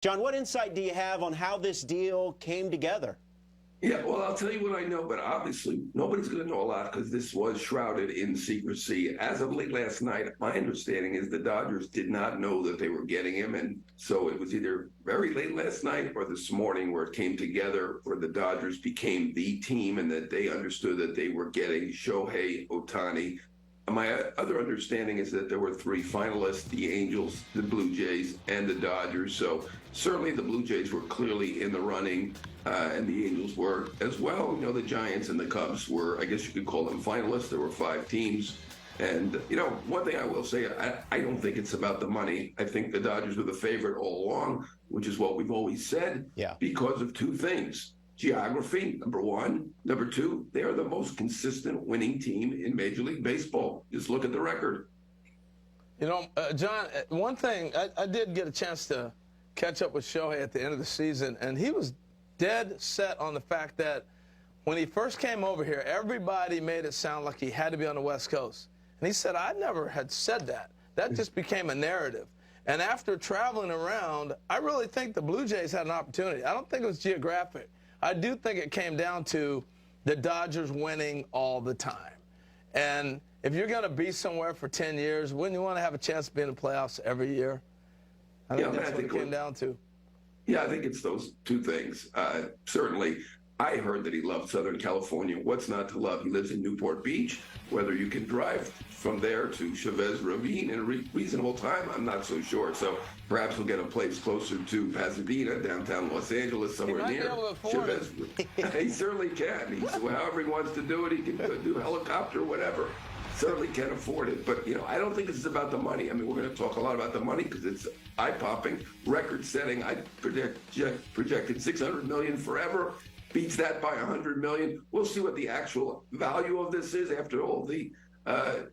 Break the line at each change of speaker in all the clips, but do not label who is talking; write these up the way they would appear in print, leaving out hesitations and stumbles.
John, what insight do you have on how this deal came together?
Yeah, well, I'll tell you what I know, but obviously nobody's going to know a lot because this was shrouded in secrecy. As of late last night, my understanding is the Dodgers did not know that they were getting him. And so it was either very late last night or this morning where it came together, where the Dodgers became the team and that they understood that they were getting Shohei Ohtani. My other understanding is that there were three finalists: the Angels, the Blue Jays, and the Dodgers. So certainly the Blue Jays were clearly in the running, and the Angels were as well. You know, the Giants and the Cubs were, I guess you could call them finalists. There were 5 teams. And, you know, one thing I will say, I don't think it's about the money. I think the Dodgers were the favorite all along, which is what we've always said, because of 2 things. Geography, number 1. Number 2, they are the most consistent winning team in Major League Baseball. Just look at the record.
You know, John, one thing, I did get a chance to catch up with Shohei at the end of the season, and he was dead set on the fact that when he first came over here, everybody made it sound like he had to be on the West Coast. And he said, I never had said that. That just became a narrative. And after traveling around, I really think the Blue Jays had an opportunity. I don't think it was geographic. I do think it came down to the Dodgers winning all the time. And if you're going to be somewhere for 10 years, wouldn't you want to have a chance to be in the playoffs every year? I think that's what it came down to.
Yeah, I think it's those 2 things. Certainly, I heard that he loved Southern California. What's not to love? He lives in Newport Beach. Whether you can drive from there to Chavez Ravine in a reasonable time, I'm not so sure. So perhaps we'll get a place closer to Pasadena, downtown Los Angeles, somewhere near Chavez. He certainly can. However he wants to do it, he can do helicopter, whatever. Certainly can afford it. But, you know, I don't think it's about the money. I mean, we're going to talk a lot about the money because it's eye-popping, record-setting. I projected $600 million forever. Beats that by $100 million. We'll see what the actual value of this is after all the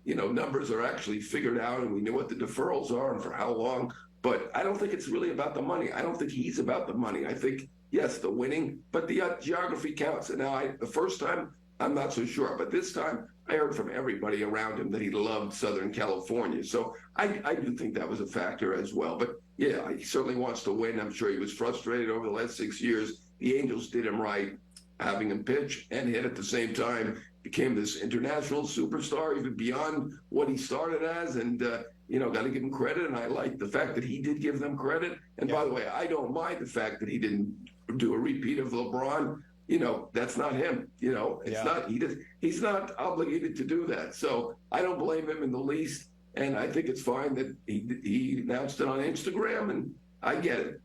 numbers are actually figured out and we know what the deferrals are and for how long. But I don't think it's really about the money. I don't think he's about the money. I think, yes, the winning, but the geography counts. And now the first time, I'm not so sure. But this time, I heard from everybody around him that he loved Southern California. So I do think that was a factor as well. But, yeah, he certainly wants to win. I'm sure he was frustrated over the last 6 years. The Angels did him right, having him pitch and hit at the same time, became this international superstar, even beyond what he started as. And, got to give him credit. And I like the fact that he did give them credit. And by the way, I don't mind the fact that he didn't do a repeat of LeBron. That's not him. It's not, he's not obligated to do that. So I don't blame him in the least. And I think it's fine that he announced it on Instagram, and I get it.